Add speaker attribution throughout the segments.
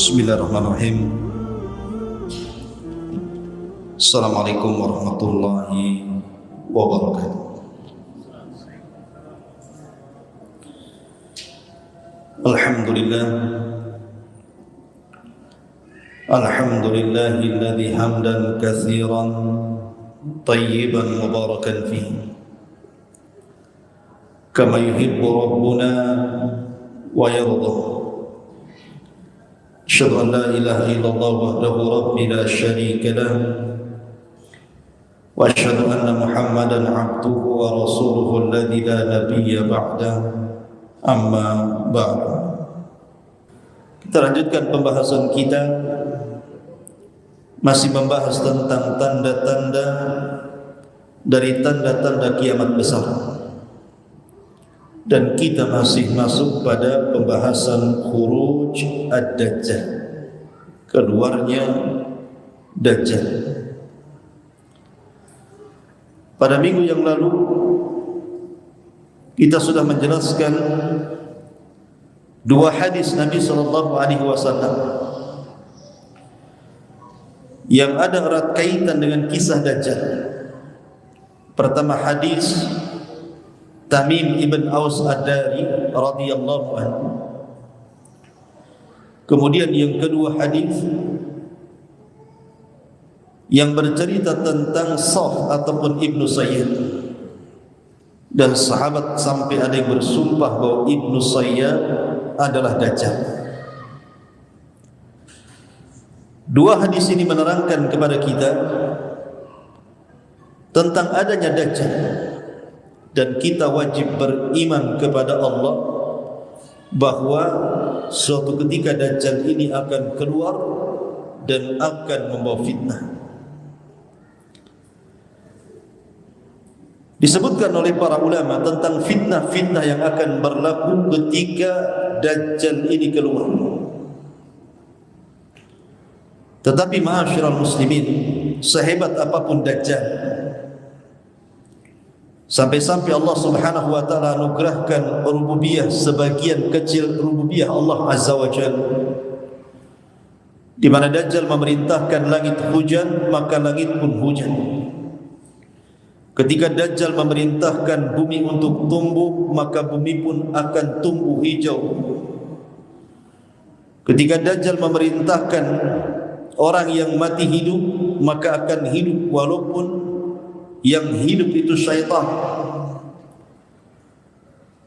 Speaker 1: Bismillahirrahmanirrahim. Assalamualaikum warahmatullahi wabarakatuh. Alhamdulillah. Alhamdulillahilladzi hamdan katsiran tayyiban mubarakan fihi kama yuhibbu rabbuna wa yarda. Asyhadu an la ilaha illallah wahdahu rabbi la syarika lah wa asyhadu anna Muhammadan abduhu wa rasuluhu alladzi la nabiyya ba'da. Amma ba'd. Kita lanjutkan pembahasan kita, masih membahas tentang tanda-tanda dari tanda-tanda kiamat besar. Dan kita masih masuk pada pembahasan khuruj ad-Dajjal, keluarnya Dajjal. Pada minggu yang lalu kita sudah menjelaskan dua hadis Nabi SAW yang ada erat kaitan dengan kisah Dajjal. Pertama, hadis Tamim ibn Aus Ad-Dari radhiyallahu anhu. Kemudian yang kedua, hadis yang bercerita tentang Saf ataupun Ibnu Sayyad. Dan sahabat sampai ada yang bersumpah bahwa Ibnu Sayyad adalah Dajjal. Dua hadis ini menerangkan kepada kita tentang adanya Dajjal, dan kita wajib beriman kepada Allah bahwa suatu ketika Dajjal ini akan keluar dan akan membawa fitnah. Disebutkan oleh para ulama tentang fitnah-fitnah yang akan berlaku ketika Dajjal ini keluar. Tetapi ma'asyiral muslimin, sehebat apapun Dajjal, sampai-sampai Allah Subhanahu wa taala anugerahkan rububiyah, sebagian kecil rububiyah Allah Azza wa Jalla, di mana Dajjal memerintahkan langit hujan, maka langit pun hujan. Ketika Dajjal memerintahkan bumi untuk tumbuh, maka bumi pun akan tumbuh hijau. Ketika Dajjal memerintahkan orang yang mati hidup, maka akan hidup walaupun yang hidup itu syaitan.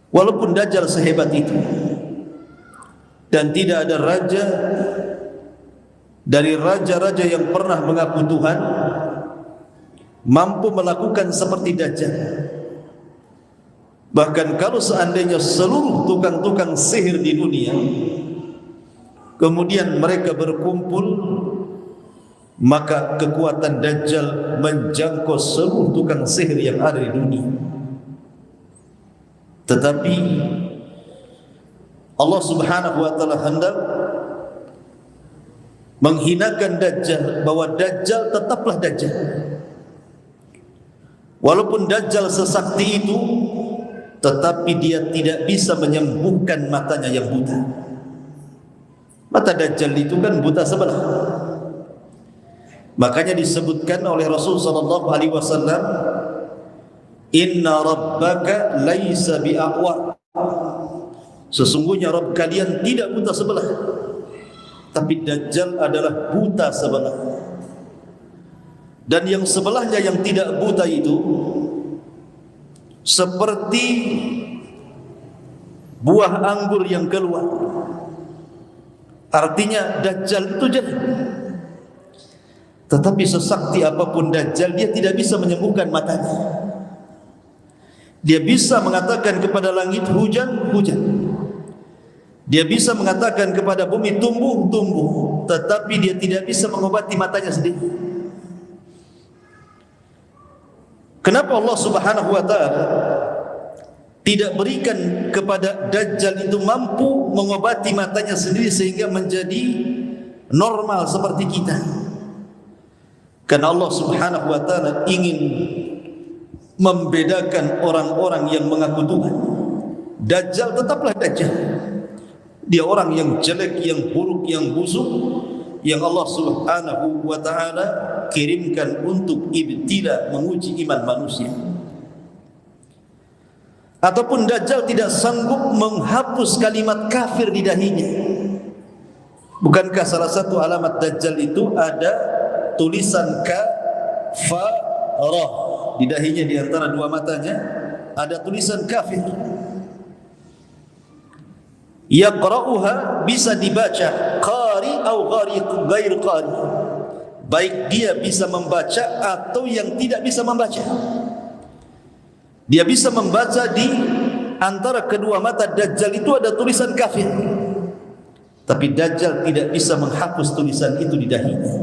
Speaker 1: Walaupun Dajjal sehebat itu, dan tidak ada raja dari raja-raja yang pernah mengaku Tuhan mampu melakukan seperti Dajjal. Bahkan kalau seandainya seluruh tukang-tukang sihir di dunia kemudian mereka berkumpul, maka kekuatan Dajjal menjangkau seluruh tukang sihir yang ada di dunia. Tetapi Allah Subhanahu wa taala hendak menghinakan Dajjal, bahwa Dajjal tetaplah Dajjal. Walaupun Dajjal sesakti itu, tetapi dia tidak bisa menyembuhkan matanya yang buta. Mata Dajjal itu kan buta sebelah. Makanya disebutkan oleh Rasul sallallahu alaihi wasallam, "Inna rabbaka laisa bi'aqwa." Sesungguhnya Rabb kalian tidak buta sebelah, tapi Dajjal adalah buta sebelah. Dan yang sebelahnya yang tidak buta itu seperti buah anggur yang keluar. Artinya Dajjal itu jelek. Tetapi sesakti apapun Dajjal, dia tidak bisa menyembuhkan matanya. Dia bisa mengatakan kepada langit hujan, hujan. Dia bisa mengatakan kepada bumi tumbuh, tumbuh. Tetapi dia tidak bisa mengobati matanya sendiri. Kenapa Allah Subhanahu wa taala tidak berikan kepada Dajjal itu mampu mengobati matanya sendiri sehingga menjadi normal seperti kita? Karena Allah Subhanahu wa taala ingin membedakan orang-orang yang mengaku Tuhan. Dajjal tetaplah Dajjal. Dia orang yang jelek, yang buruk, yang busuk, yang Allah Subhanahu wa ta'ala kirimkan untuk ibtila, menguji iman manusia. Ataupun Dajjal tidak sanggup menghapus kalimat kafir di dahinya. Bukankah salah satu alamat Dajjal itu ada tulisan kafarah di dahinya, di antara dua matanya ada tulisan kafir. Yaqra'uha, bisa dibaca qari atau ghair qari, baik dia bisa membaca atau yang tidak bisa membaca. Dia bisa membaca di antara kedua mata Dajjal itu ada tulisan kafir, tapi Dajjal tidak bisa menghapus tulisan itu di dahinya.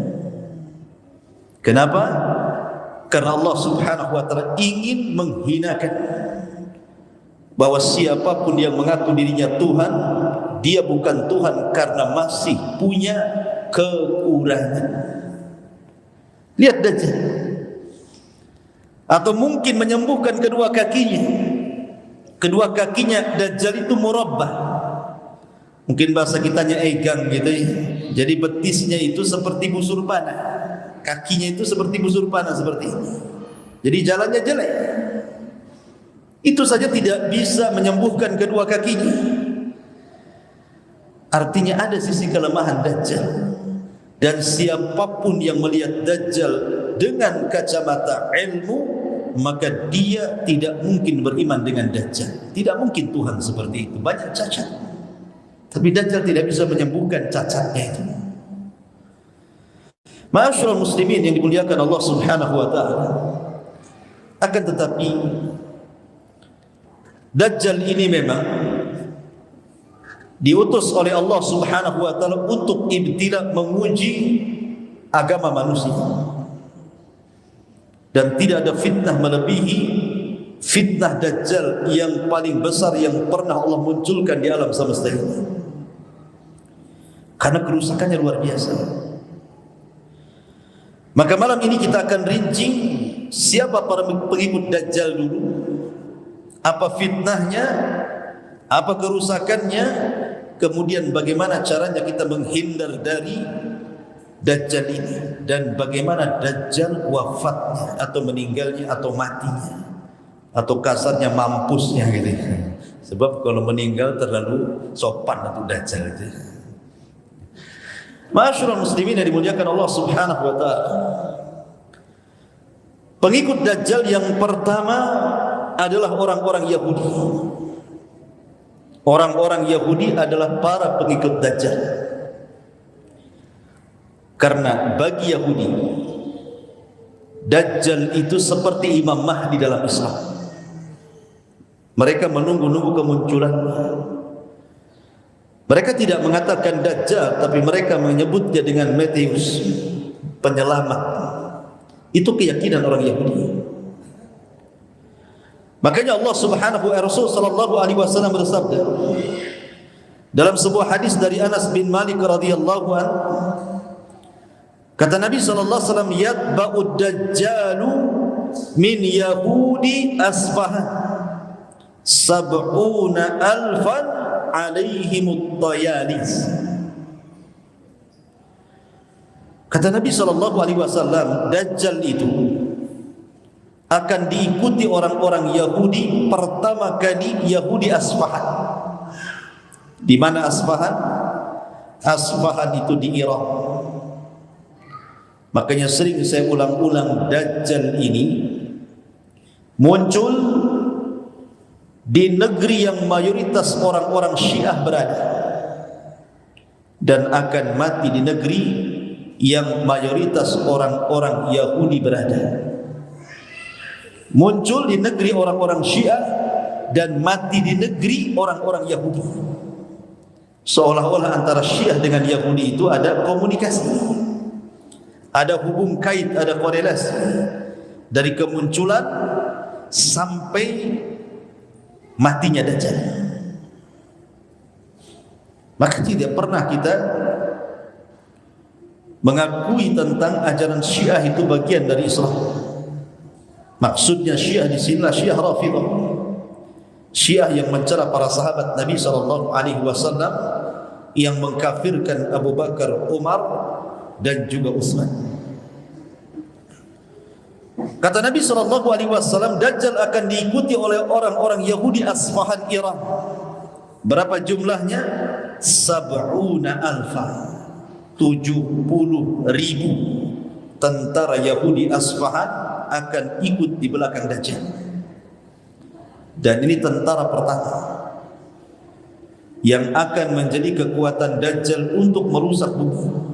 Speaker 1: Kenapa? Karena Allah Subhanahu wa ta'ala ingin menghinakan bahwa siapapun yang mengaku dirinya Tuhan, dia bukan Tuhan karena masih punya kekurangan. Lihat Dajjal. Atau mungkin menyembuhkan kedua kakinya. Kedua kakinya Dajjal itu murabbah. Mungkin bahasa kitanya egang gitu ya. Jadi betisnya itu seperti busur panah, kakinya itu seperti busur panah seperti ini. Jadi jalannya jelek. Itu saja tidak bisa menyembuhkan kedua kakinya. Artinya ada sisi kelemahan Dajjal. Dan siapapun yang melihat Dajjal dengan kacamata ilmu, maka dia tidak mungkin beriman dengan Dajjal. Tidak mungkin Tuhan seperti itu. Banyak cacat, tapi Dajjal tidak bisa menyembuhkan cacatnya itu. Ma'asyiral muslimin yang dimuliakan Allah Subhanahu wa ta'ala, akan tetapi Dajjal ini memang diutus oleh Allah Subhanahu wa ta'ala untuk ibtila, menguji agama manusia. Dan tidak ada fitnah melebihi fitnah Dajjal yang paling besar yang pernah Allah munculkan di alam semesta ini. Karena kerusakannya luar biasa. Maka malam ini kita akan rinci siapa para pengikut Dajjal dulu, apa fitnahnya, apa kerusakannya, kemudian bagaimana caranya kita menghindar dari Dajjal ini, dan bagaimana Dajjal wafatnya atau meninggalnya atau matinya, atau kasarnya mampusnya gitu. Sebab kalau meninggal terlalu sopan itu Dajjal itu. Ma'asyiral muslimin yang dimuliakan Allah Subhanahu wa ta'ala, pengikut Dajjal yang pertama adalah orang-orang Yahudi. Orang-orang Yahudi adalah para pengikut Dajjal. Karena bagi Yahudi, Dajjal itu seperti Imam Mahdi dalam Islam. Mereka menunggu-nunggu kemunculannya. Mereka tidak mengatakan Dajjal, tapi mereka menyebutnya dengan Mesias, penyelamat. Itu keyakinan orang Yahudi. Makanya Allah Subhanahu wa Rasul sallallahu alaihi wasallam bersabda dalam sebuah hadis dari Anas bin Malik radhiyallahu anhu, kata Nabi sallallahu alaihi wasallam, yatba'ud dajjalu min yahudi Asfahan 70,000 alaihimut tayalis. Kata Nabi sallallahu alaihi wasallam, Dajjal itu akan diikuti orang-orang Yahudi, pertama kali Yahudi Asfahan. Di mana Asfahan? Asfahan itu di Irak. Makanya sering saya ulang-ulang, Dajjal ini muncul di negeri yang mayoritas orang-orang Syiah berada, dan akan mati di negeri yang mayoritas orang-orang Yahudi berada. Muncul di negeri orang-orang Syiah dan mati di negeri orang-orang Yahudi. Seolah-olah antara Syiah dengan Yahudi itu ada komunikasi, ada hubung kait, ada korelasi dari kemunculan sampai matinya Dajjal. Maka tidak pernah kita mengakui tentang ajaran Syiah itu bagian dari Islam. Maksudnya Syiah di sini Syiah Rafidhah, Syiah yang mencela para sahabat Nabi sallallahu alaihi wasallam yang mengkafirkan Abu Bakar, Umar dan juga Utsman. Kata Nabi SAW, Dajjal akan diikuti oleh orang-orang Yahudi Asfahan Iran. Berapa jumlahnya? 70,000 tentara Yahudi Asfahan akan ikut di belakang Dajjal. Dan ini tentara pertama yang akan menjadi kekuatan Dajjal untuk merusak bumi.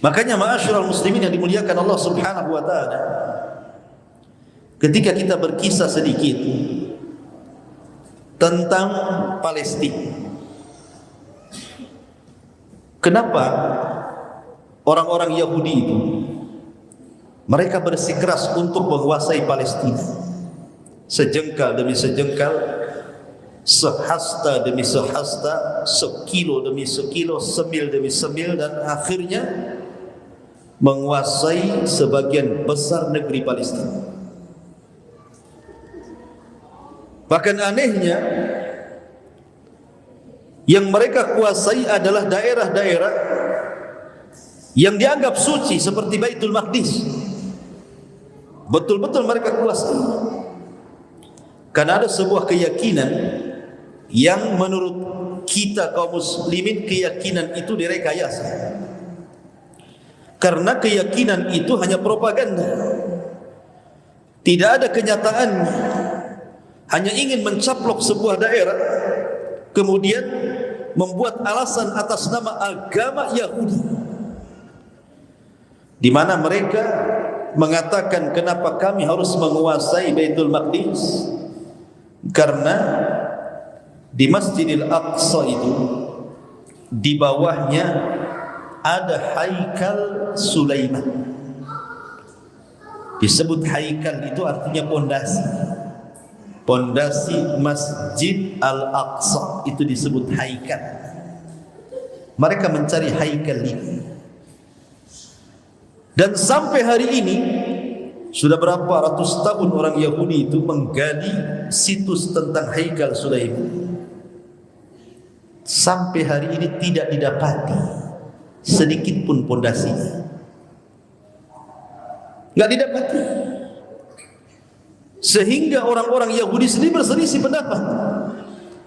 Speaker 1: Makanya ma'asyiral muslimin yang dimuliakan Allah Subhanahu wa taala, ketika kita berkisah sedikit tentang Palestina, kenapa orang-orang Yahudi itu mereka bersikeras untuk menguasai Palestina, sejengkal demi sejengkal, sehasta demi sehasta, sekilo demi sekilo, semil demi semil, dan akhirnya menguasai sebagian besar negeri Palestina. Bahkan anehnya, yang mereka kuasai adalah daerah-daerah yang dianggap suci seperti Baitul Maqdis. Betul-betul mereka kuasai. Karena ada sebuah keyakinan yang menurut kita kaum muslimin, keyakinan itu direkayasa. Karena keyakinan itu hanya propaganda, tidak ada kenyataannya, hanya ingin mencaplok sebuah daerah, kemudian membuat alasan atas nama agama Yahudi, di mana mereka mengatakan kenapa kami harus menguasai Baitul Maqdis, karena di Masjidil Aqsa itu di bawahnya ada Haikal Sulaiman. Disebut Haikal itu artinya pondasi. Pondasi Masjid Al-Aqsa itu disebut Haikal. Mereka mencari Haikal ini. Dan sampai hari ini sudah berapa ratus tahun orang Yahudi itu menggali situs tentang Haikal Sulaiman. Sampai hari ini tidak didapati sedikit pun pondasinya, enggak didapati. Sehingga orang-orang Yahudi sendiri berselisih pendapat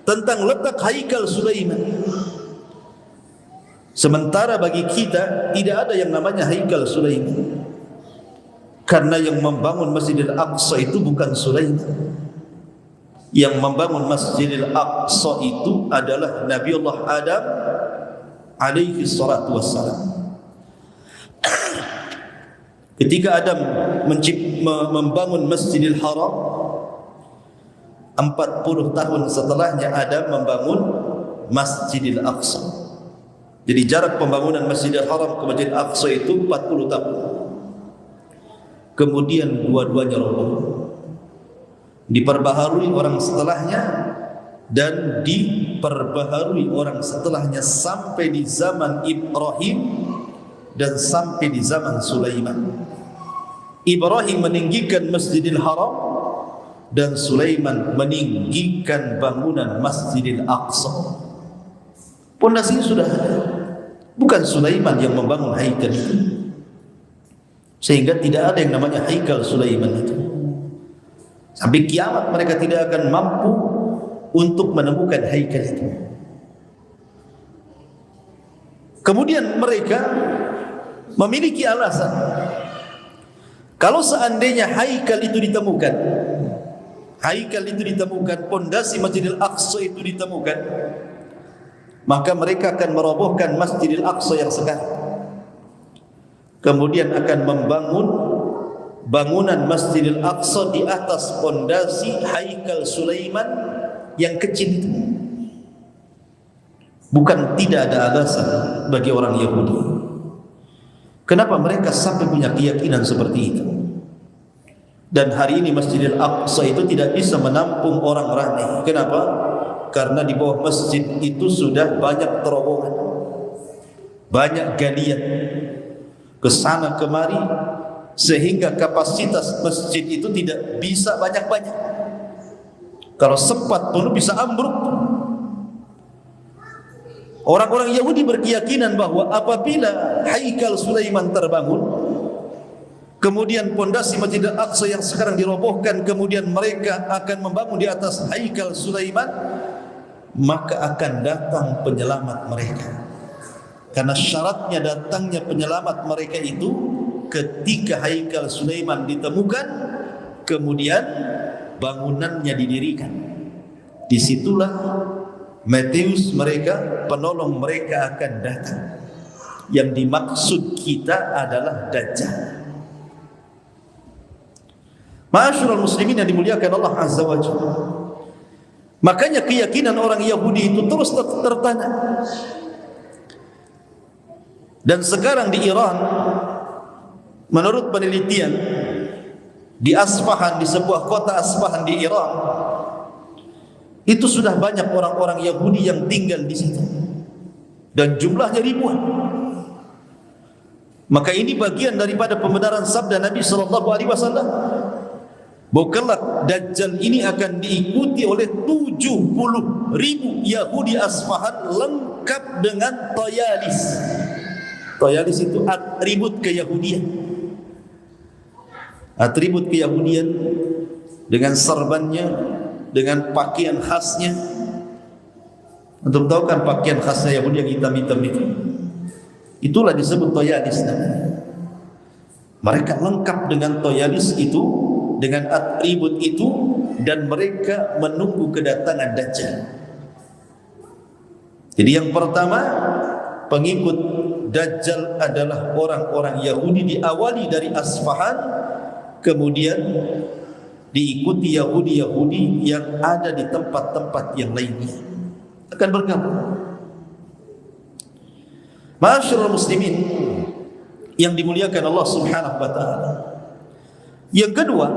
Speaker 1: tentang letak Haikal Sulaiman. Sementara bagi kita tidak ada yang namanya Haikal Sulaiman, karena yang membangun Masjidil Aqsa itu bukan Sulaiman. Yang membangun Masjidil Aqsa itu adalah Nabiullah Adam alaihi salatu wassalam. Ketika Adam membangun Masjidil Haram, 40 tahun setelahnya Adam membangun Masjidil Aqsa. Jadi jarak pembangunan Masjidil Haram ke Masjidil Aqsa itu 40 tahun. Kemudian dua-duanya roboh, diperbaharui orang setelahnya dan diperbaharui orang setelahnya sampai di zaman Ibrahim dan sampai di zaman Sulaiman. Ibrahim meninggikan Masjidil Haram dan Sulaiman meninggikan bangunan Masjidil Aqsa. Pondasinya sudah ada. Bukan Sulaiman yang membangun Haikal itu. Sehingga tidak ada yang namanya Haikal Sulaiman itu. Sampai kiamat mereka tidak akan mampu untuk menemukan Haikal itu. Kemudian mereka memiliki alasan, kalau seandainya Haikal itu ditemukan, pondasi Masjidil Aqsa itu ditemukan, maka mereka akan merobohkan Masjidil Aqsa yang sekarang, kemudian akan membangun bangunan Masjidil Aqsa di atas pondasi Haikal Sulaiman yang kecil itu. Bukan tidak ada alasan bagi orang Yahudi kenapa mereka sampai punya keyakinan seperti itu. Dan hari ini Masjidil Aqsa itu tidak bisa menampung orang ramai. Kenapa? Karena di bawah masjid itu sudah banyak terowongan, banyak galian ke sana kemari, sehingga kapasitas masjid itu tidak bisa banyak-banyak. Kalau sempat penuh bisa ambruk. Orang-orang Yahudi berkeyakinan bahwa apabila Haikal Sulaiman terbangun, kemudian pondasi Masjid Al-Aqsa yang sekarang dirobohkan, kemudian mereka akan membangun di atas Haikal Sulaiman, maka akan datang penyelamat mereka. Karena syaratnya datangnya penyelamat mereka itu ketika Haikal Sulaiman ditemukan, kemudian bangunannya didirikan. Disitulah Matius mereka, penolong mereka akan datang. Yang dimaksud kita adalah Dajjal. Ma'asyiral muslimin yang dimuliakan Allah Azza wa Jalla. Makanya keyakinan orang Yahudi itu terus tertanya. Dan sekarang di Iran, menurut penelitian di Asfahan, di sebuah kota Asfahan di Iran, itu sudah banyak orang-orang Yahudi yang tinggal di situ, dan jumlahnya ribuan. Maka ini bagian daripada pembenaran sabda Nabi SAW. Bukanlah Dajjal ini akan diikuti oleh 70.000 Yahudi Asfahan lengkap dengan Tayalis. Tayalis itu atribut keyahudian. Atribut keyahudian dengan serbannya, dengan pakaian khasnya. Untuk tahu kan pakaian khasnya Yahudi yang hitam-hitam itu? Itulah disebut Tayalis. Mereka lengkap dengan Tayalis itu, dengan atribut itu, dan mereka menunggu kedatangan Dajjal. Jadi yang pertama, pengikut Dajjal adalah orang-orang Yahudi, diawali dari Asfahan, kemudian diikuti Yahudi-Yahudi yang ada di tempat-tempat yang lainnya, akan bergabung. Ma'asyiral muslimin yang dimuliakan Allah Subhanahu wa taala. Yang kedua,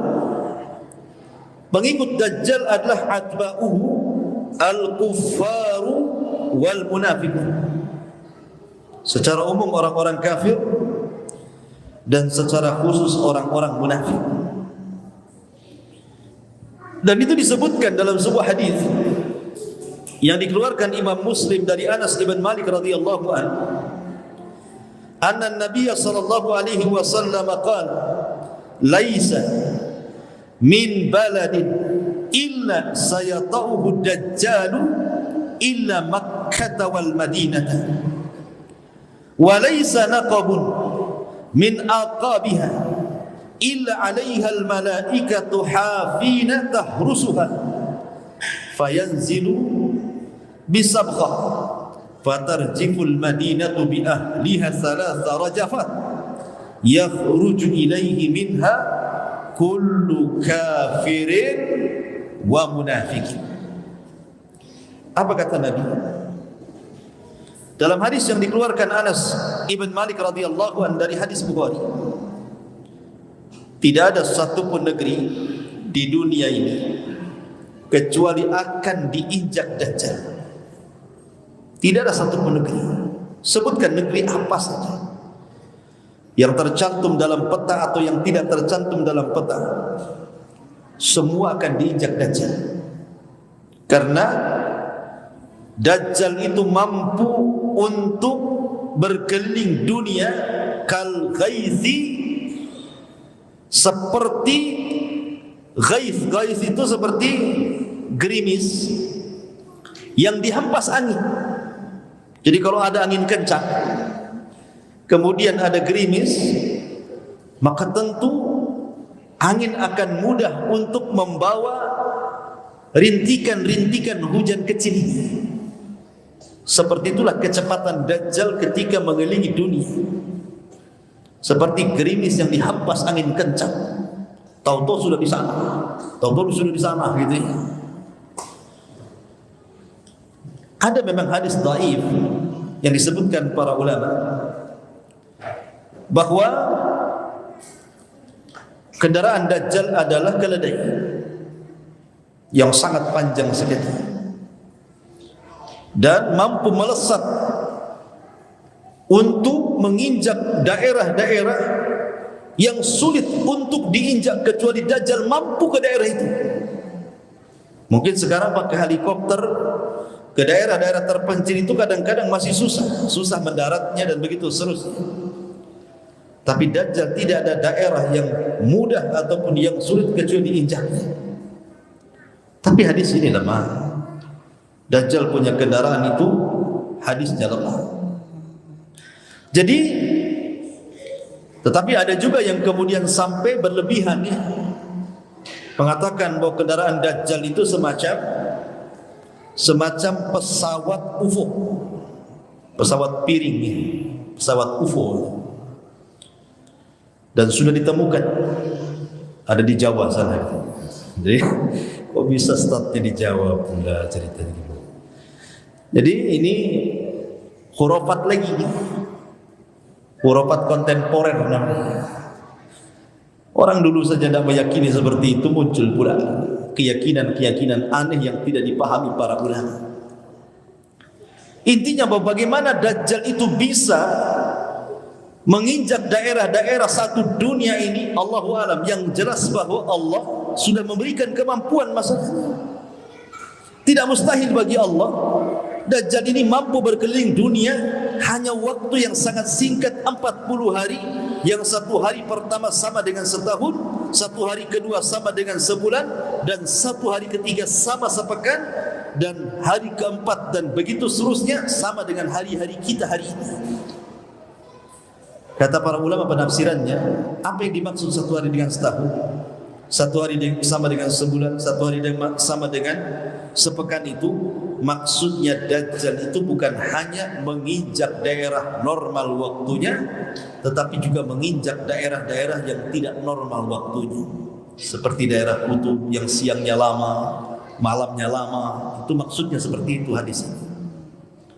Speaker 1: pengikut Dajjal adalah atba'uhu al-kuffaru wal munafiqun. Secara umum orang-orang kafir, dan secara khusus orang-orang munafik. Dan itu disebutkan dalam sebuah hadis yang dikeluarkan Imam Muslim dari Anas bin Malik radhiyallahu anhu, anna Nabiy sallallahu alaihi wasallam qala, laisa min baladin illa sayata'uhu Dajjal illa Makkah wal Madinah, wa laisa naqabun min aqabiha illa 'alaiha al-malaikatu hafina tahrusuha fayanzilu bisabghah fatarjifu al-madinatu bi ahliha thalatha rajafat yakhruju ilaihi minha kullu kafirin wa munafiqin. Apa kata Nabi dalam hadis yang dikeluarkan Anas ibn Malik radhiyallahu anhu dari hadis Bukhari? Tidak ada satupun negeri di dunia ini kecuali akan diinjak Dajjal. Tidak ada satupun negeri. Sebutkan negeri apa saja yang tercantum dalam peta atau yang tidak tercantum dalam peta, semua akan diinjak Dajjal. Karena Dajjal itu mampu untuk berkeliling dunia kal ghaithi, seperti ghaith. Ghaith itu seperti gerimis yang dihempas angin. Jadi kalau ada angin kencang, kemudian ada gerimis, maka tentu angin akan mudah untuk membawa rintikan-rintikan hujan kecil ini. Seperti itulah kecepatan Dajjal ketika mengelilingi dunia, seperti gerimis yang dihempas angin kencang. Tahu-tahu sudah di sana, tahu-tahu sudah di sana, gitu ya. Ada memang hadis dhaif yang disebutkan para ulama bahwa kendaraan Dajjal adalah keledai yang sangat panjang sekali dan mampu melesat untuk menginjak daerah-daerah yang sulit untuk diinjak kecuali Dajjal mampu ke daerah itu. Mungkin sekarang pakai helikopter, ke daerah-daerah terpencil itu kadang-kadang masih susah mendaratnya dan begitu seterusnya. Tapi Dajjal tidak ada daerah yang mudah ataupun yang sulit kecuali diinjaknya. Tapi hadis ini lemah. Dajjal punya kendaraan itu hadisnya lemah. Jadi, tetapi ada juga yang kemudian sampai berlebihan ya, mengatakan bahwa kendaraan Dajjal itu semacam pesawat UFO, pesawat piring, pesawat UFO, dan sudah ditemukan ada di Jawa sana. Jadi kok bisa startnya di Jawa pula ceritanya. Jadi ini khurafat lagi, khurafat kontemporer namanya. Orang dulu saja tidak meyakini seperti itu, muncul pula keyakinan-keyakinan aneh yang tidak dipahami para ulama. Intinya bahwa bagaimana Dajjal itu bisa menginjak daerah-daerah satu dunia ini, Allahu alam. Yang jelas bahwa Allah sudah memberikan kemampuan masalahnya. Tidak mustahil bagi Allah. Dajjal ini mampu berkeliling dunia hanya waktu yang sangat singkat, 40 hari. Yang satu hari pertama sama dengan setahun, satu hari kedua sama dengan sebulan, dan satu hari ketiga sama sepekan, dan hari keempat dan begitu seterusnya sama dengan hari-hari kita hari ini. Kata para ulama penafsirannya, apa yang dimaksud satu hari dengan setahun, satu hari sama dengan sebulan, satu hari sama dengan sepekan itu? Maksudnya Dajjal itu bukan hanya menginjak daerah normal waktunya, tetapi juga menginjak daerah-daerah yang tidak normal waktunya, seperti daerah kutub yang siangnya lama, malamnya lama. Itu maksudnya seperti itu hadisnya.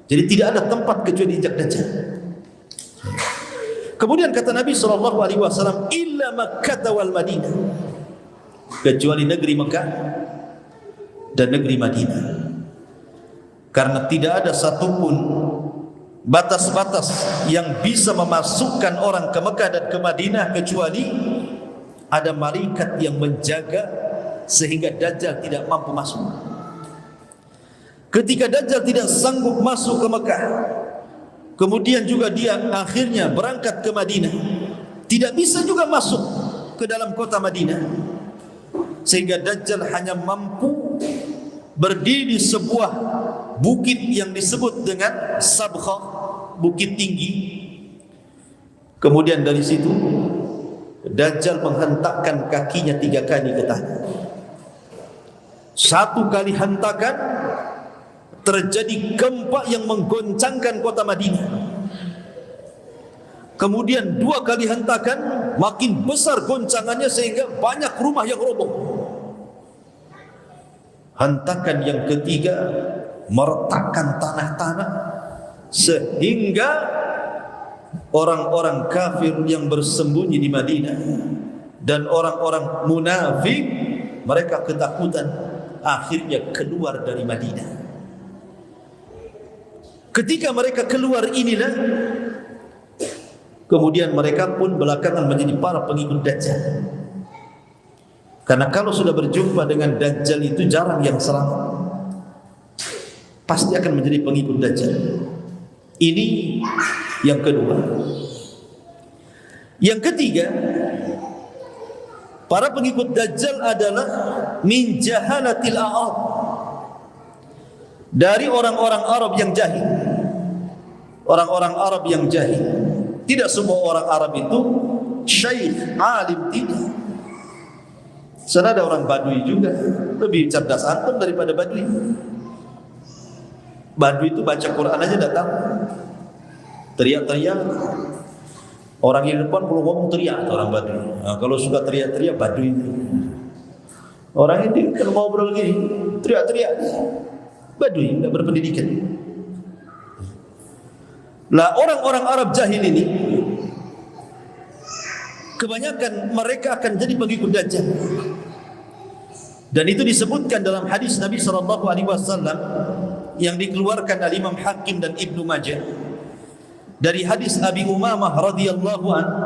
Speaker 1: Jadi tidak ada tempat kecuali injak Dajjal. Kemudian kata Nabi SAW, illa Makkah wal Madinah, kecuali negeri Mekah dan negeri Madinah. Karena tidak ada satupun batas-batas yang bisa memasukkan orang ke Mekah dan ke Madinah kecuali ada malaikat yang menjaga sehingga Dajjal tidak mampu masuk. Ketika Dajjal tidak sanggup masuk ke Mekah, kemudian juga dia akhirnya berangkat ke Madinah, tidak bisa juga masuk ke dalam kota Madinah, sehingga Dajjal hanya mampu berdiri di sebuah bukit yang disebut dengan Sabkhah, bukit tinggi. Kemudian dari situ Dajjal menghentakkan kakinya 3 kali ke tanah. 1 kali hentakan terjadi gempa yang menggoncangkan kota Madinah. Kemudian 2 kali hentakan makin besar goncangannya sehingga banyak rumah yang roboh. Hentakan yang ketiga meretakkan tanah-tanah sehingga orang-orang kafir yang bersembunyi di Madinah dan orang-orang munafik, mereka ketakutan, akhirnya keluar dari Madinah. Ketika mereka keluar inilah kemudian mereka pun belakangan menjadi para pengikut Dajjal. Karena kalau sudah berjumpa dengan Dajjal itu jarang yang selamat, pasti akan menjadi pengikut Dajjal. Ini yang kedua. Yang ketiga, para pengikut Dajjal adalah min jahalatil a'rab, dari orang-orang Arab yang jahil. Orang-orang Arab yang jahil. Tidak semua orang Arab itu syekh, alim, tidak. Sana ada orang Badui juga, lebih cerdas antum daripada Badui. Badui itu baca Quran aja datang teriak-teriak. Orang yang depan kalau ngomong teriak orang Badui. Nah, kalau suka teriak-teriak Badui. Orang ini kalau ngobrol gini teriak-teriak. Badui, tidak berpendidikan. Lah orang-orang Arab jahil ini kebanyakan mereka akan jadi pengikut Dajjal. Dan itu disebutkan dalam hadis Nabi SAW yang dikeluarkan oleh Imam Hakim dan Ibnu Majah dari hadis Abi Umamah radhiyallahu anhu,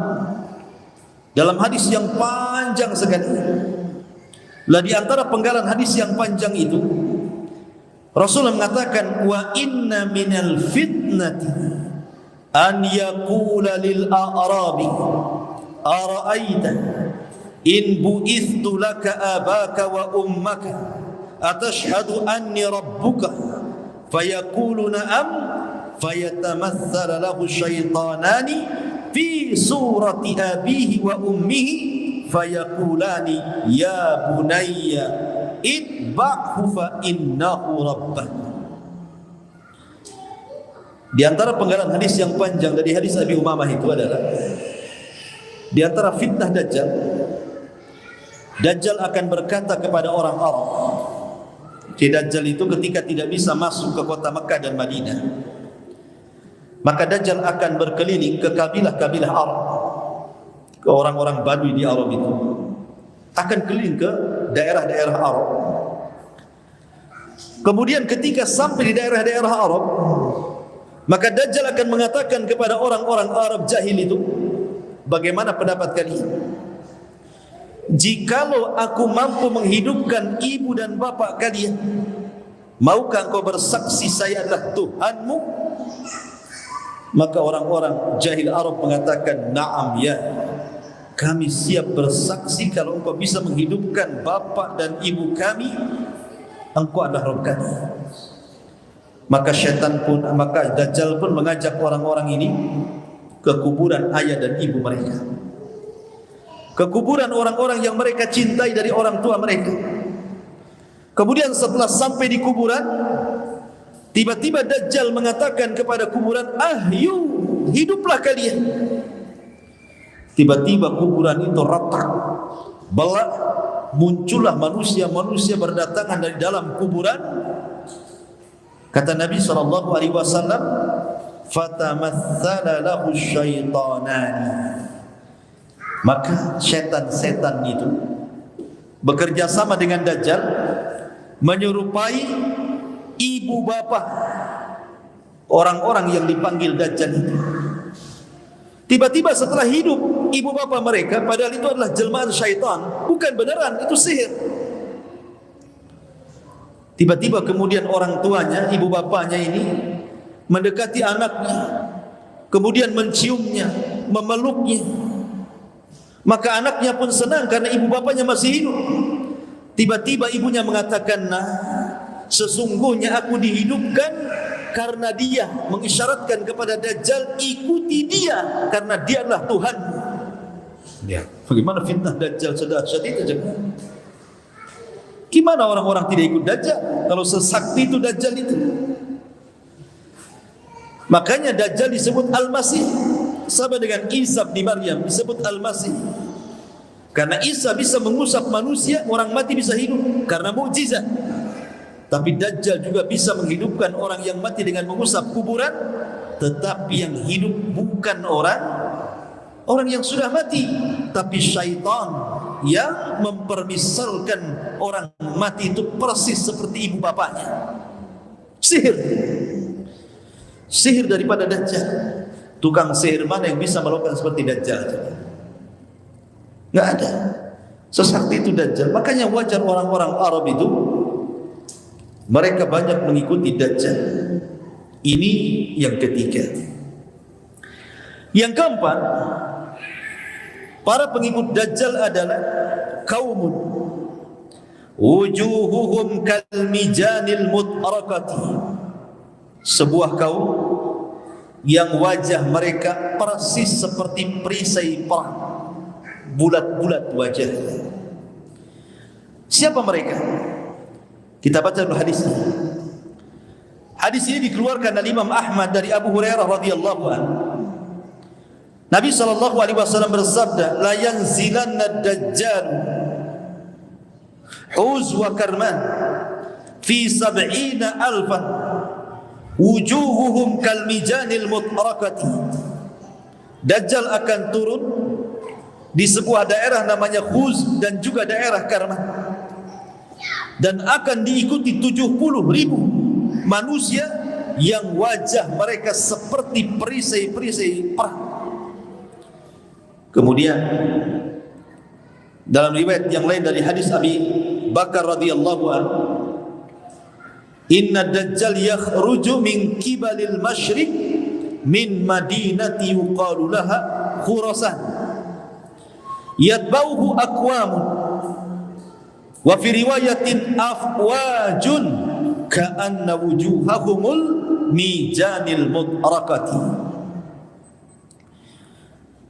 Speaker 1: dalam hadis yang panjang sekali. Lah di antara penggalan hadis yang panjang itu Rasulullah mengatakan, wa inna minal fitnati an yaqula lil a'rabi ara'aita in bu'ithtu laka abaka wa ummaka atashhadu anni rabbuka fayaqulu na'am fayatamathala lahu syaitanani fi surati abihi wa ummihi fayaqulani ya bunayya itba'hu fa innahu rabbah. Di antara penggalan hadis yang panjang dari hadis Abi Umamah itu adalah di antara fitnah Dajjal, Dajjal akan berkata kepada orang Arab. Dajjal itu ketika tidak bisa masuk ke kota Mekah dan Madinah, maka Dajjal akan berkeliling ke kabilah-kabilah Arab, ke orang-orang Badui di Arab itu, akan keliling ke daerah-daerah Arab. Kemudian ketika sampai di daerah-daerah Arab, maka Dajjal akan mengatakan kepada orang-orang Arab jahil itu, bagaimana pendapat kalian? Jikalau aku mampu menghidupkan ibu dan bapak kalian, maukah engkau bersaksi saya adalah Tuhanmu? Maka orang-orang jahil Arab mengatakan, na'am ya, kami siap bersaksi kalau engkau bisa menghidupkan bapak dan ibu kami, engkau adalah Rabb kami. Maka Dajjal pun mengajak orang-orang ini ke kuburan ayah dan ibu mereka, ke kuburan orang-orang yang mereka cintai dari orang tua mereka. Kemudian setelah sampai di kuburan, tiba-tiba Dajjal mengatakan kepada kuburan, ahyu, hiduplah kalian. Tiba-tiba kuburan itu retak, belak, muncullah manusia-manusia berdatangan dari dalam kuburan. Kata Nabi SAW, fatamatsala lahu syaitanani. Maka setan-setan itu bekerja sama dengan Dajjal, menyerupai ibu bapa orang-orang yang dipanggil Dajjal itu. Tiba-tiba setelah hidup ibu bapa mereka, padahal itu adalah jelmaan syaitan, bukan beneran, itu sihir. Tiba-tiba kemudian orang tuanya, ibu bapanya ini mendekati anaknya, kemudian menciumnya, memeluknya. Maka anaknya pun senang karena ibu bapanya masih hidup. Tiba-tiba ibunya mengatakan, nah, sesungguhnya aku dihidupkan karena dia, mengisyaratkan kepada Dajjal, ikuti dia karena dia adalah Tuhan. Ya, bagaimana fitnah Dajjal sedahsyat itu jangan. Gimana orang-orang tidak ikut Dajjal kalau sesakti itu Dajjal itu? Makanya Dajjal disebut Al-Masih, sama dengan Isa bin Maryam disebut Al-Masih. Karena Isa bisa mengusap manusia, orang mati bisa hidup karena mukjizat. Tapi Dajjal juga bisa menghidupkan orang yang mati dengan mengusap kuburan, tetapi yang hidup bukan orang yang sudah mati, tapi syaitan yang mempermisalkan orang mati itu persis seperti ibu bapaknya. Sihir daripada Dajjal. Tukang sihir mana yang bisa melakukan seperti Dajjal? Enggak ada. Sesakti itu Dajjal. Makanya wajar orang-orang Arab itu mereka banyak mengikuti Dajjal. Ini yang ketiga. Yang keempat, para pengikut Dajjal adalah kaumun wujuhuhum kalmijanil mut'arakati. Sebuah kaum yang wajah mereka persis seperti perisai perang, bulat-bulat wajahnya. Siapa mereka? Kita baca dulu hadisnya. Hadis ini dikeluarkan oleh Imam Ahmad dari Abu Hurairah radhiyallahu anhu. Nabi SAW bersabda, la yanzilanna ad-dajjal huz wa karman fi 70,000 wujuhuhum kalmijanil mut'arakati. Dajjal akan turun di sebuah daerah namanya Huz dan juga daerah Karman, dan akan diikuti 70,000 manusia yang wajah mereka seperti perisai-perisai perang. Kemudian dalam riwayat yang lain dari hadis Abi Bakar radhiyallahu anhu, Inna dajjal yakhruju min kibalil masyriq min madinati yuqalu laha Khurasan yatbauhu aqwamun wa fi riwayatin afwajun ka'anna wujuhahumul mijanil mudrakati.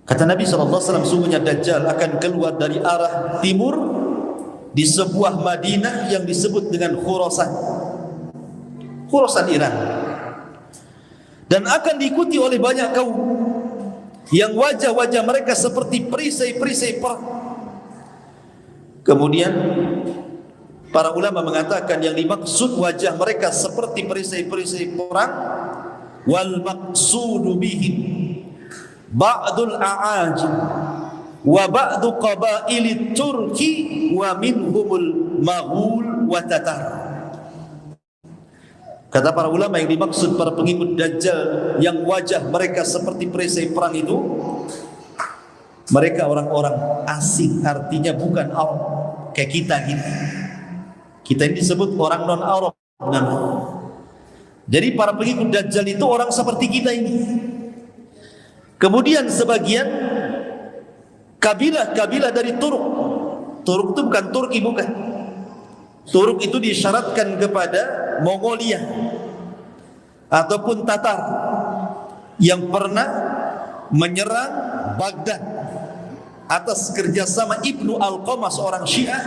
Speaker 1: Kata Nabi SAW, sungguhnya Dajjal akan keluar dari arah timur di sebuah Madinah yang disebut dengan Khurasan, Khurasan Iran, dan akan diikuti oleh banyak kaum yang wajah-wajah mereka seperti perisai-perisai perang. Kemudian para ulama mengatakan yang dimaksud wajah mereka seperti perisai-perisai perang, wal maqsudu bihi ba'dul a'ajim wa ba'du qabaili Turki wa minhumul Maghul wa Tatar. Kata para ulama, yang dimaksud para pengikut Dajjal yang wajah mereka seperti perisai perang itu, mereka orang-orang asing, artinya bukan Arab kayak kita gini. Kita ini disebut orang non-Arab. Jadi para pengikut Dajjal itu orang seperti kita ini. Kemudian sebagian kabilah-kabilah dari Turk. Turk itu bukan Turki, bukan. Turk itu disyaratkan kepada Mongolia ataupun Tatar yang pernah menyerang Baghdad atas kerjasama Ibnu Alqamah, seorang Syiah,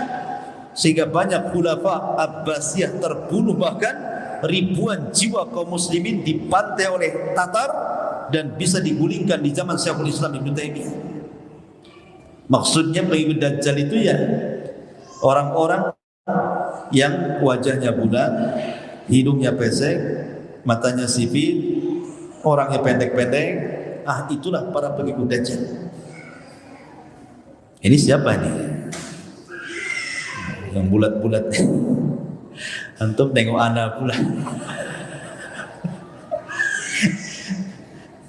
Speaker 1: sehingga banyak khulafa Abbasiyah terbunuh, bahkan ribuan jiwa kaum muslimin dibantai oleh Tatar dan bisa digulingkan di zaman Syekhul Islam Ibnu Taimiyah. Maksudnya pengikut Dajjal itu ya orang-orang yang wajahnya bulat, hidungnya pesek, matanya sipit, orangnya pendek-pendek. Itulah para pengikut Dajjal. Ini siapa nih? Yang bulat-bulat. Antum tengok anak pula.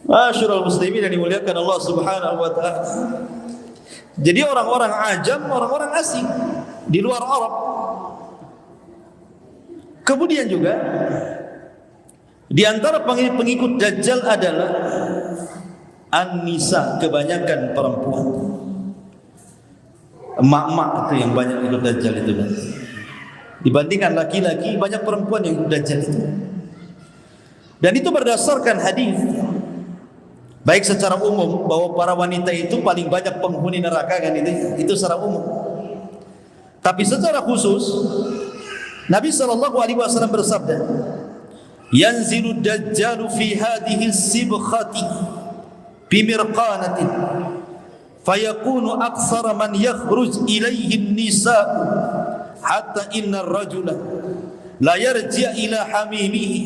Speaker 1: Masyarul muslimin yang dimuliakan Allah Subhanahu wa taala. Jadi orang-orang ajam, orang-orang asing di luar Arab. Kemudian juga di antara pengikut Dajjal adalah an-nisa, kebanyakan perempuan. Emak-emak itu yang banyak ikut Dajjal itu. Dibandingkan laki-laki, banyak perempuan yang ikut Dajjal itu. Dan itu berdasarkan hadis, baik secara umum bahwa para wanita itu paling banyak penghuni neraka, kan itu secara umum. Tapi secara khusus Nabi SAW bersabda, yanzilu dajjalu fi hadhihi sibkhati bimirqanatin fayakunu aktsara man yakhruj ilayhi an-nisa hatta inna ar-rajula la yarji' ila hamimihi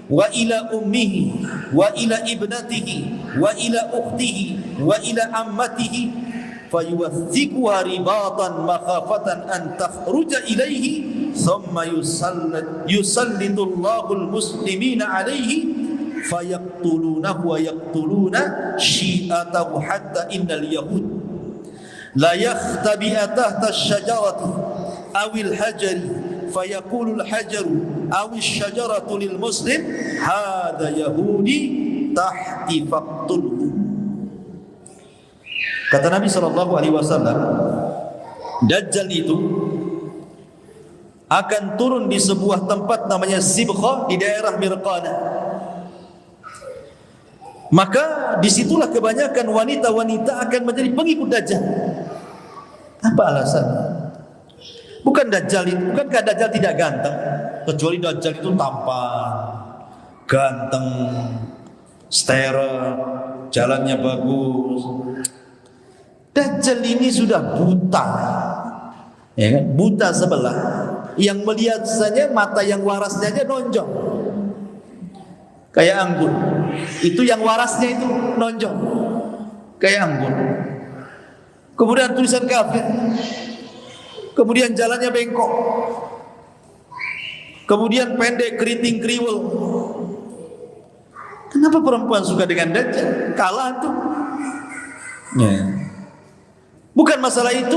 Speaker 1: wa ila ummihi wa ila ibnatihi wa ila ukhtihi wa ila ammatihi fayuwaththikuha ribatan makhafatan an takhruja ilayhi thumma yusallitullahu al-muslimina alayhi fayaqtulunahu wa yaqtuluna syi'atahu hatta innal yahud la yakhtabi'a tahta asy-syajarati awil hajari fayaqulu al-hajaru awil syajaratu lil muslim hadha yahudi tahti faqtulhu. Kata Nabi SAW, Dajjal itu akan turun di sebuah tempat namanya Sibkhah di daerah Mirqana. Maka disitulah kebanyakan wanita-wanita akan menjadi pengikut Dajjal. Apa alasannya? Bukankah Dajjal tidak ganteng? Kecuali Dajjal itu tampan, ganteng, steril, jalannya bagus. Dajjal ini sudah buta, ya kan? Buta sebelah. Yang melihat saja mata yang warasnya aja nonjol, kayak anggur. Itu yang warasnya itu nonjol, kayak anggur. Kemudian tulisan kafir. Kemudian jalannya bengkok. Kemudian pendek, keriting, kriwel. Kenapa perempuan suka dengan Dajjal? Kalah tuh. Ya. Bukan masalah itu.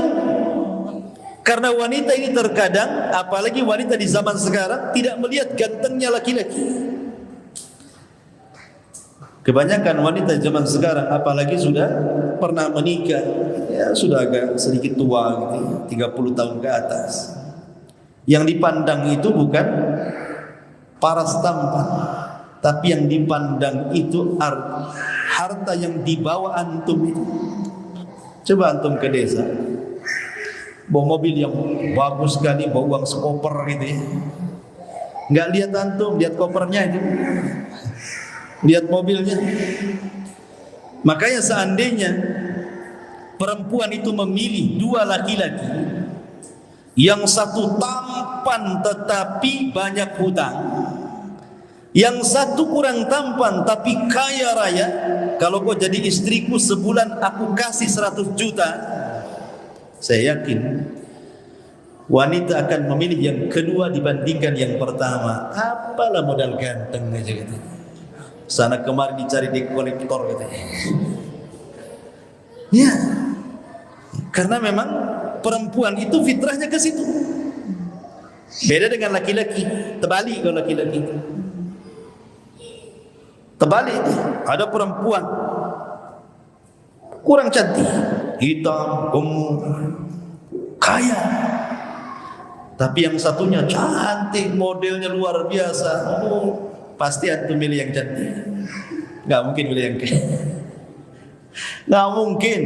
Speaker 1: Karena wanita ini terkadang, apalagi wanita di zaman sekarang, tidak melihat gantengnya laki-laki. Kebanyakan wanita zaman sekarang, apalagi sudah pernah menikah, ya sudah agak sedikit tua gitu, 30 tahun ke atas. Yang dipandang itu bukan paras tampan, tapi yang dipandang itu harta yang dibawa antum itu. Coba antum ke desa, bawa mobil yang bagus sekali, bawa uang sekoper gitu ya. Enggak lihat antum, lihat kopernya itu. Lihat mobilnya. Makanya seandainya perempuan itu memilih dua laki-laki, yang satu tampan tetapi banyak hutang, yang satu kurang tampan tapi kaya raya, kalau kau jadi istriku sebulan aku kasih 100 juta, saya yakin wanita akan memilih yang kedua dibandingkan yang pertama. Apalah modal ganteng aja gitu, sana kemari dicari di kolektor gitu. Ya, karena memang perempuan itu fitrahnya ke situ. Beda dengan laki-laki, terbalik kalau laki-laki. Terbalik, ada perempuan kurang cantik, hitam, gemuk, kaya, tapi yang satunya cantik, modelnya luar biasa. Pasti antum milih yang cantik. Enggak mungkin milih yang kaya. Enggak mungkin.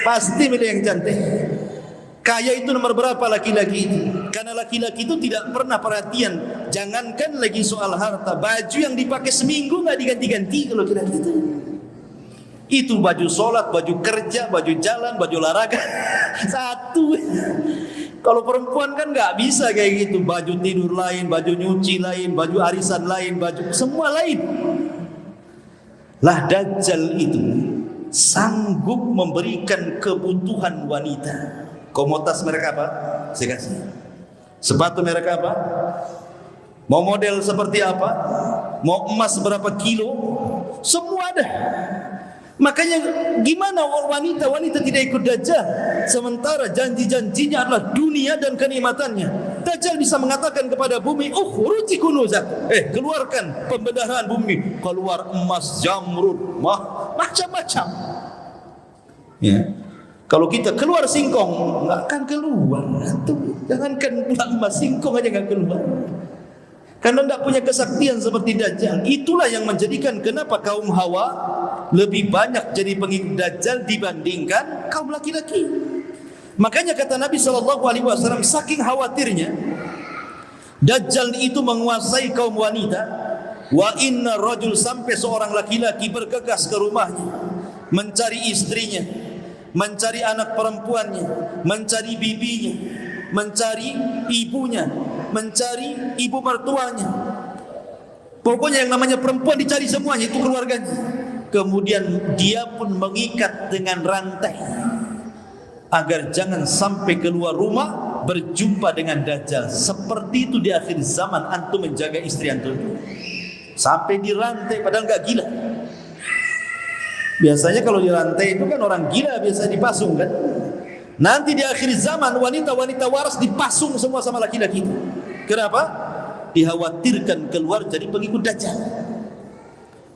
Speaker 1: Pasti milih yang cantik. Kaya itu nomor berapa laki-laki itu? Karena laki-laki itu tidak pernah perhatian. Jangankan lagi soal harta, baju yang dipakai seminggu enggak diganti-ganti kalau laki-laki itu. Itu baju sholat, baju kerja, baju jalan, baju olahraga. Satu. Kalau perempuan kan nggak bisa kayak gitu, baju tidur lain, baju nyuci lain, baju arisan lain, baju semua lain. Lah Dajjal itu sanggup memberikan kebutuhan wanita. Kau mau tas merek apa? Saya kasih. Sepatu merek apa? Mau model seperti apa? Mau emas berapa kilo? Semua ada. Makanya gimana wanita tidak ikut Dajjal, sementara janji-janjinya adalah dunia dan kenikmatannya. Dajjal bisa mengatakan kepada bumi, ukhruji kunuzak, keluarkan pembenaran bumi, keluar emas, jamrud, macam-macam. Ya. Kalau kita keluar singkong nggak akan keluar. Jangankan pula emas, singkong aja nggak keluar. Karena tidak punya kesaktian seperti Dajjal. Itulah yang menjadikan kenapa kaum Hawa lebih banyak jadi pengikut Dajjal dibandingkan kaum laki-laki. Makanya kata Nabi SAW, saking khawatirnya Dajjal itu menguasai kaum wanita, wa inna rajul, sampai seorang laki-laki bergegas ke rumahnya, mencari istrinya, mencari anak perempuannya, mencari bibinya, mencari ibunya, mencari ibu mertuanya. Pokoknya yang namanya perempuan dicari semuanya, itu keluarganya. Kemudian dia pun mengikat dengan rantai agar jangan sampai keluar rumah berjumpa dengan Dajjal. Seperti itu di akhir zaman antum menjaga istri antum, sampai dirantai padahal enggak gila. Biasanya kalau dirantai itu kan orang gila biasa dipasung kan. Nanti di akhir zaman wanita-wanita waras dipasung semua sama laki-laki. Kenapa? Dikhawatirkan keluar jadi pengikut Dajjal.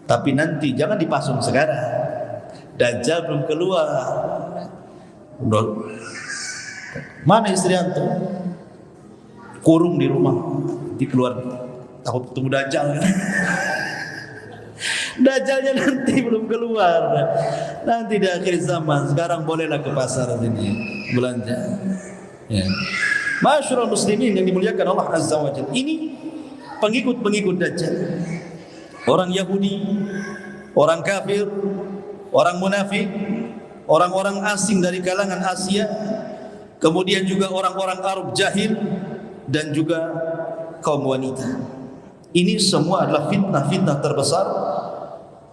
Speaker 1: Tapi nanti jangan dipasung sekarang, Dajjal belum keluar. Mana istri antum? Kurung di rumah, nanti keluar takut ketemu Dajjal kan? Dajjalnya nanti belum keluar. Nanti di akhir zaman. Sekarang bolehlah ke pasar sini belanja. Ya. Masyarul muslimin yang dimuliakan Allah Azza wa Jalla. Ini pengikut-pengikut Dajjal. Orang Yahudi, orang kafir, orang munafik, orang-orang asing dari kalangan Asia, kemudian juga orang-orang Arab jahil, dan juga kaum wanita. Ini semua adalah fitnah-fitnah terbesar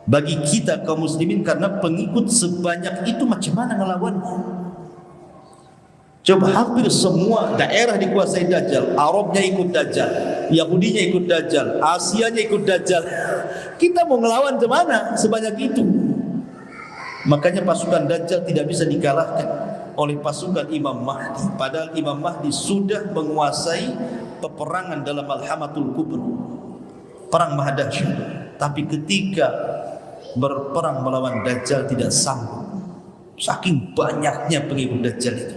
Speaker 1: bagi kita kaum muslimin, karena pengikut sebanyak itu macam mana ngelawannya? Coba hampir semua daerah dikuasai Dajjal. Arabnya ikut Dajjal, Yahudinya ikut Dajjal, Asianya ikut Dajjal. Kita mau ngelawan kemana sebanyak itu? Makanya pasukan Dajjal tidak bisa dikalahkan. oleh pasukan Imam Mahdi, padahal Imam Mahdi sudah menguasai peperangan dalam Al-Hamatul Kubra, perang Mahdasyah. Tapi ketika berperang melawan Dajjal tidak sanggup, saking banyaknya pengikut Dajjal itu.